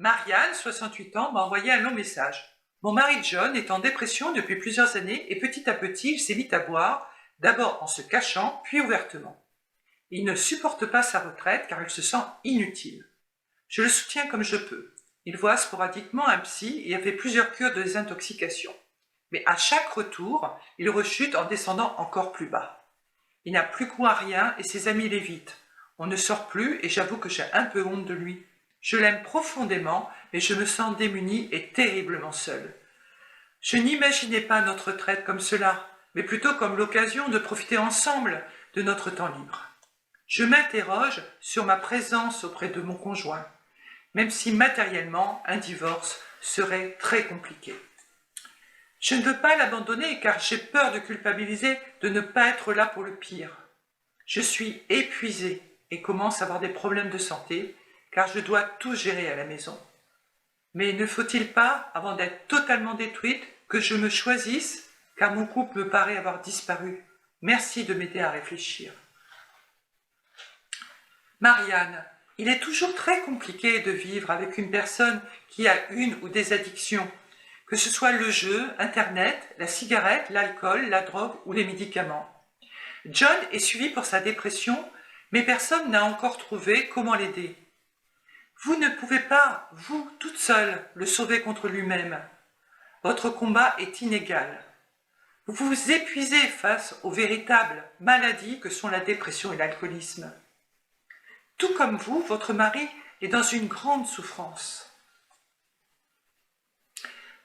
Marianne, 68 ans, m'a envoyé un long message. Mon mari John est en dépression depuis plusieurs années et petit à petit, il s'est mis à boire, d'abord en se cachant, puis ouvertement. Il ne supporte pas sa retraite car il se sent inutile. Je le soutiens comme je peux. Il voit sporadiquement un psy et a fait plusieurs cures de désintoxication. Mais à chaque retour, il rechute en descendant encore plus bas. Il n'a plus goût à rien et ses amis l'évitent. On ne sort plus et j'avoue que j'ai un peu honte de lui. Je l'aime profondément, mais je me sens démunie et terriblement seule. Je n'imaginais pas notre retraite comme cela, mais plutôt comme l'occasion de profiter ensemble de notre temps libre. Je m'interroge sur ma présence auprès de mon conjoint, même si matériellement un divorce serait très compliqué. Je ne veux pas l'abandonner car j'ai peur de culpabiliser, de ne pas être là pour le pire. Je suis épuisée et commence à avoir des problèmes de santé car je dois tout gérer à la maison. Mais ne faut-il pas, avant d'être totalement détruite, que je me choisisse car mon couple me paraît avoir disparu. Merci de m'aider à réfléchir. Marianne, il est toujours très compliqué de vivre avec une personne qui a une ou des addictions, que ce soit le jeu, Internet, la cigarette, l'alcool, la drogue ou les médicaments. John est suivi pour sa dépression, mais personne n'a encore trouvé comment l'aider. Vous ne pouvez pas, vous, toute seule, le sauver contre lui-même. Votre combat est inégal. Vous vous épuisez face aux véritables maladies que sont la dépression et l'alcoolisme. Tout comme vous, votre mari est dans une grande souffrance.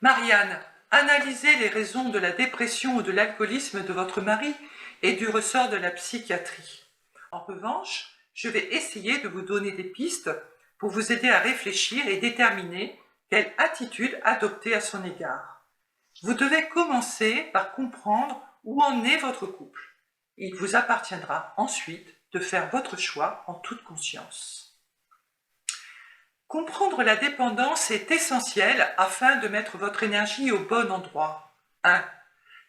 Marianne, analysez les raisons de la dépression ou de l'alcoolisme de votre mari et du ressort de la psychiatrie. En revanche, je vais essayer de vous donner des pistes pour vous aider à réfléchir et déterminer quelle attitude adopter à son égard. Vous devez commencer par comprendre où en est votre couple. Il vous appartiendra ensuite de faire votre choix en toute conscience. Comprendre la dépendance est essentiel afin de mettre votre énergie au bon endroit. 1.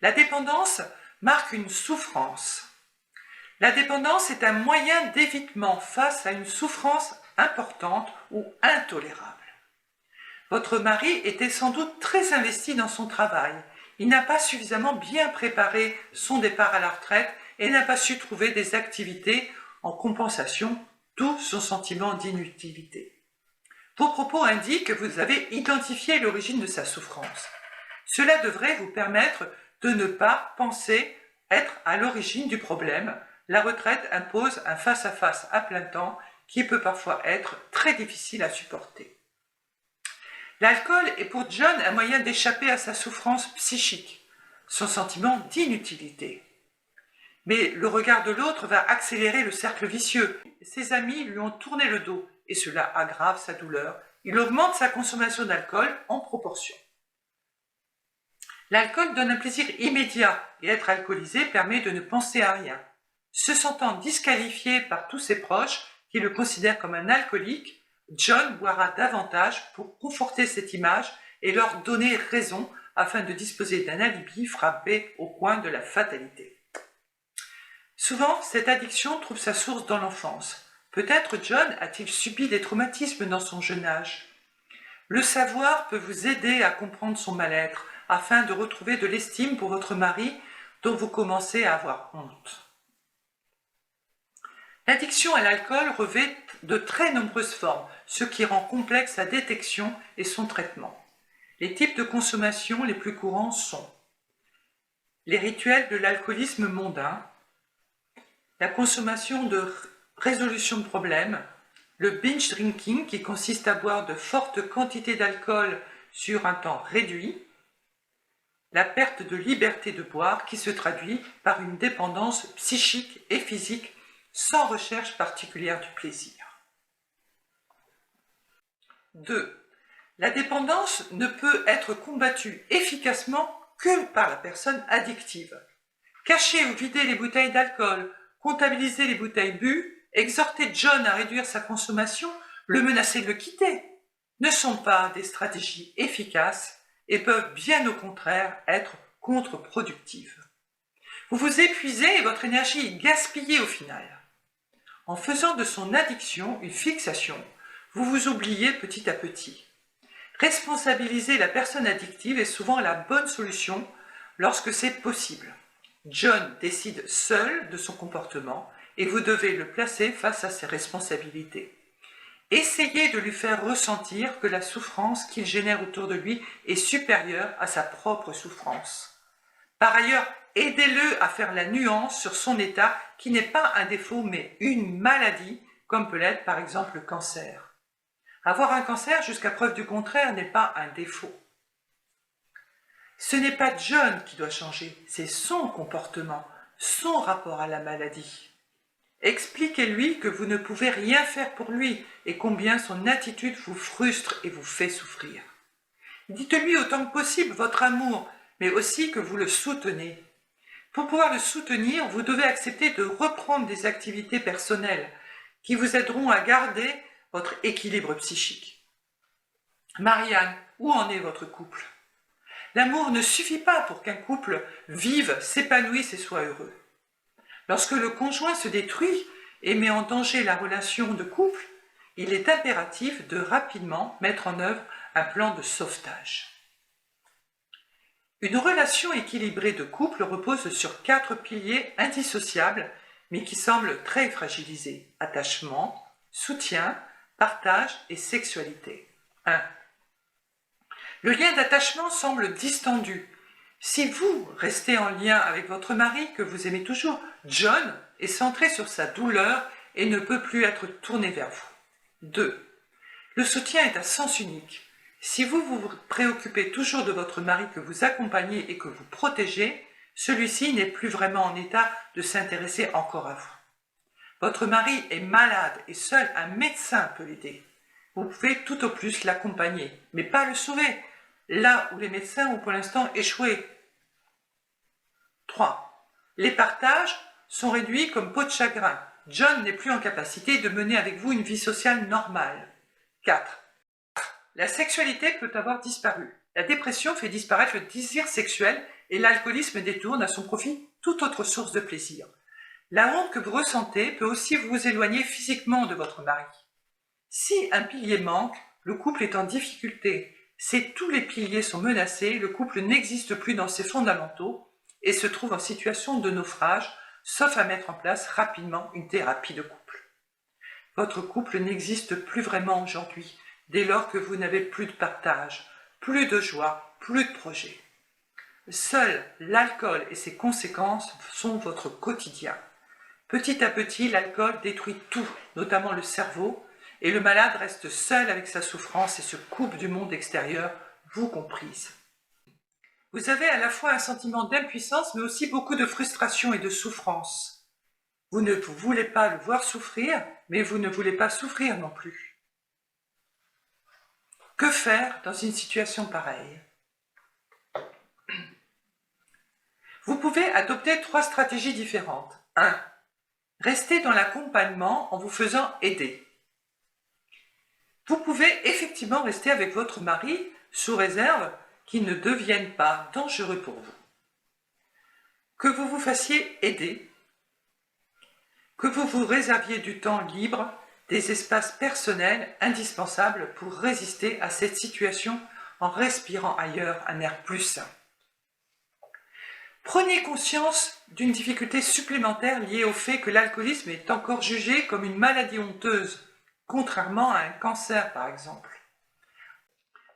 La dépendance marque une souffrance. La dépendance est un moyen d'évitement face à une souffrance importante ou intolérable. Votre mari était sans doute très investi dans son travail. Il n'a pas suffisamment bien préparé son départ à la retraite et n'a pas su trouver des activités en compensation, d'où son sentiment d'inutilité. Vos propos indiquent que vous avez identifié l'origine de sa souffrance. Cela devrait vous permettre de ne pas penser être à l'origine du problème. La retraite impose un face-à-face à plein temps qui peut parfois être très difficile à supporter. L'alcool est pour John un moyen d'échapper à sa souffrance psychique, son sentiment d'inutilité. Mais le regard de l'autre va accélérer le cercle vicieux. Ses amis lui ont tourné le dos et cela aggrave sa douleur. Il augmente sa consommation d'alcool en proportion. L'alcool donne un plaisir immédiat et être alcoolisé permet de ne penser à rien. Se sentant disqualifié par tous ses proches qui le considèrent comme un alcoolique, John boira davantage pour conforter cette image et leur donner raison afin de disposer d'un alibi frappé au coin de la fatalité. Souvent, cette addiction trouve sa source dans l'enfance. Peut-être John a-t-il subi des traumatismes dans son jeune âge. Le savoir peut vous aider à comprendre son mal-être afin de retrouver de l'estime pour votre mari dont vous commencez à avoir honte. L'addiction à l'alcool revêt de très nombreuses formes, ce qui rend complexe sa détection et son traitement. Les types de consommation les plus courants sont les rituels de l'alcoolisme mondain, la consommation de résolution de problèmes, le binge drinking qui consiste à boire de fortes quantités d'alcool sur un temps réduit, la perte de liberté de boire qui se traduit par une dépendance psychique et physique sans recherche particulière du plaisir. 2. La dépendance ne peut être combattue efficacement que par la personne addictive. Cacher ou vider les bouteilles d'alcool, comptabiliser les bouteilles bues, exhorter John à réduire sa consommation, le menacer de le quitter, ne sont pas des stratégies efficaces et peuvent bien au contraire être contre-productives. Vous vous épuisez et votre énergie est gaspillée au final. En faisant de son addiction une fixation, vous vous oubliez petit à petit. Responsabiliser la personne addictive est souvent la bonne solution lorsque c'est possible. John décide seul de son comportement et vous devez le placer face à ses responsabilités. Essayez de lui faire ressentir que la souffrance qu'il génère autour de lui est supérieure à sa propre souffrance. Par ailleurs, aidez-le à faire la nuance sur son état qui n'est pas un défaut mais une maladie, comme peut l'être par exemple le cancer. Avoir un cancer jusqu'à preuve du contraire n'est pas un défaut. Ce n'est pas John qui doit changer, c'est son comportement, son rapport à la maladie. Expliquez-lui que vous ne pouvez rien faire pour lui et combien son attitude vous frustre et vous fait souffrir. Dites-lui autant que possible votre amour, mais aussi que vous le soutenez. Pour pouvoir le soutenir, vous devez accepter de reprendre des activités personnelles qui vous aideront à garder votre équilibre psychique. Marianne, où en est votre couple? L'amour ne suffit pas pour qu'un couple vive, s'épanouisse et soit heureux. Lorsque le conjoint se détruit et met en danger la relation de couple, il est impératif de rapidement mettre en œuvre un plan de sauvetage. Une relation équilibrée de couple repose sur 4 piliers indissociables, mais qui semblent très fragilisés: attachement, soutien, partage et sexualité. 1. Le lien d'attachement semble distendu. Si vous restez en lien avec votre mari que vous aimez toujours, John est centré sur sa douleur et ne peut plus être tourné vers vous. 2. Le soutien est à sens unique. Si vous vous préoccupez toujours de votre mari que vous accompagnez et que vous protégez, celui-ci n'est plus vraiment en état de s'intéresser encore à vous. Votre mari est malade et seul un médecin peut l'aider. Vous pouvez tout au plus l'accompagner, mais pas le sauver, là où les médecins ont pour l'instant échoué. 3. Les partages sont réduits comme peau de chagrin. John n'est plus en capacité de mener avec vous une vie sociale normale. 4. La sexualité peut avoir disparu. La dépression fait disparaître le désir sexuel et l'alcoolisme détourne à son profit toute autre source de plaisir. La honte que vous ressentez peut aussi vous éloigner physiquement de votre mari. Si un pilier manque, le couple est en difficulté. Si tous les piliers sont menacés, le couple n'existe plus dans ses fondamentaux et se trouve en situation de naufrage, sauf à mettre en place rapidement une thérapie de couple. Votre couple n'existe plus vraiment aujourd'hui, dès lors que vous n'avez plus de partage, plus de joie, plus de projet. Seul l'alcool et ses conséquences sont votre quotidien. Petit à petit, l'alcool détruit tout, notamment le cerveau, et le malade reste seul avec sa souffrance et se coupe du monde extérieur, vous comprise. Vous avez à la fois un sentiment d'impuissance, mais aussi beaucoup de frustration et de souffrance. Vous ne voulez pas le voir souffrir, mais vous ne voulez pas souffrir non plus. Que faire dans une situation pareille? Vous pouvez adopter 3 stratégies différentes. 1. Restez dans l'accompagnement en vous faisant aider. Vous pouvez effectivement rester avec votre mari sous réserve qu'il ne devienne pas dangereux pour vous. Que vous vous fassiez aider, que vous vous réserviez du temps libre, des espaces personnels indispensables pour résister à cette situation en respirant ailleurs un air plus sain. Prenez conscience d'une difficulté supplémentaire liée au fait que l'alcoolisme est encore jugé comme une maladie honteuse, contrairement à un cancer par exemple.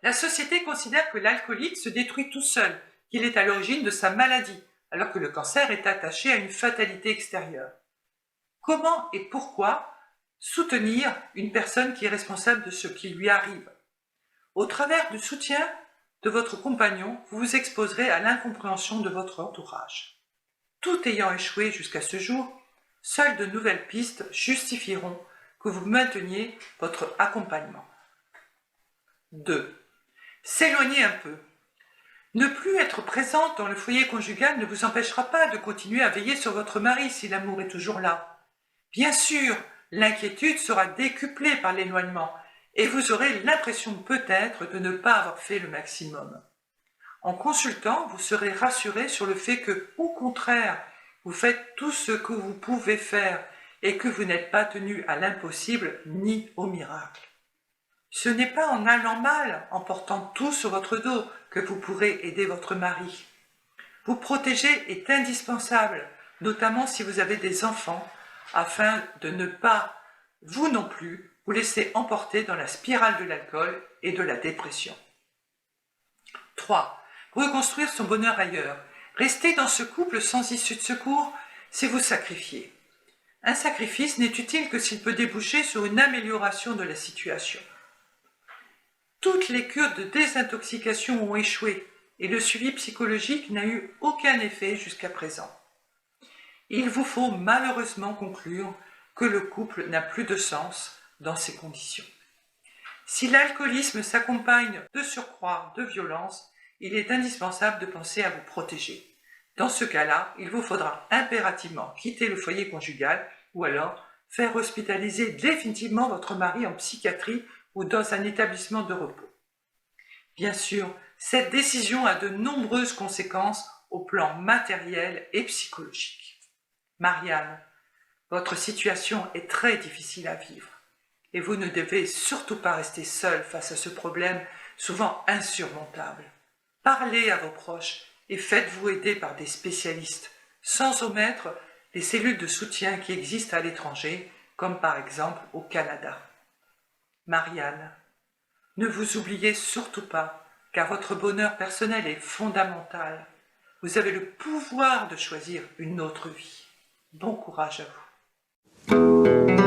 La société considère que l'alcoolique se détruit tout seul, qu'il est à l'origine de sa maladie, alors que le cancer est attaché à une fatalité extérieure. Comment et pourquoi soutenir une personne qui est responsable de ce qui lui arrive? Au travers du soutien de votre compagnon, vous vous exposerez à l'incompréhension de votre entourage. Tout ayant échoué jusqu'à ce jour, seules de nouvelles pistes justifieront que vous mainteniez votre accompagnement. 2. S'éloigner un peu. Ne plus être présente dans le foyer conjugal ne vous empêchera pas de continuer à veiller sur votre mari si l'amour est toujours là. Bien sûr, l'inquiétude sera décuplée par l'éloignement et vous aurez l'impression peut-être de ne pas avoir fait le maximum. En consultant, vous serez rassuré sur le fait que, au contraire, vous faites tout ce que vous pouvez faire et que vous n'êtes pas tenu à l'impossible ni au miracle. Ce n'est pas en allant mal, en portant tout sur votre dos, que vous pourrez aider votre mari. Vous protéger est indispensable, notamment si vous avez des enfants, afin de ne pas, vous non plus, vous laisser emporter dans la spirale de l'alcool et de la dépression. 3. Reconstruire son bonheur ailleurs. Rester dans ce couple sans issue de secours, c'est vous sacrifier. Un sacrifice n'est utile que s'il peut déboucher sur une amélioration de la situation. Toutes les cures de désintoxication ont échoué et le suivi psychologique n'a eu aucun effet jusqu'à présent. Il vous faut malheureusement conclure que le couple n'a plus de sens dans ces conditions. Si l'alcoolisme s'accompagne de surcroît de violence, il est indispensable de penser à vous protéger. Dans ce cas-là, il vous faudra impérativement quitter le foyer conjugal ou alors faire hospitaliser définitivement votre mari en psychiatrie ou dans un établissement de repos. Bien sûr, cette décision a de nombreuses conséquences au plan matériel et psychologique. Marianne, votre situation est très difficile à vivre et vous ne devez surtout pas rester seule face à ce problème souvent insurmontable. Parlez à vos proches et faites-vous aider par des spécialistes, sans omettre les cellules de soutien qui existent à l'étranger, comme par exemple au Canada. Marianne, ne vous oubliez surtout pas, car votre bonheur personnel est fondamental. Vous avez le pouvoir de choisir une autre vie. Bon courage à vous.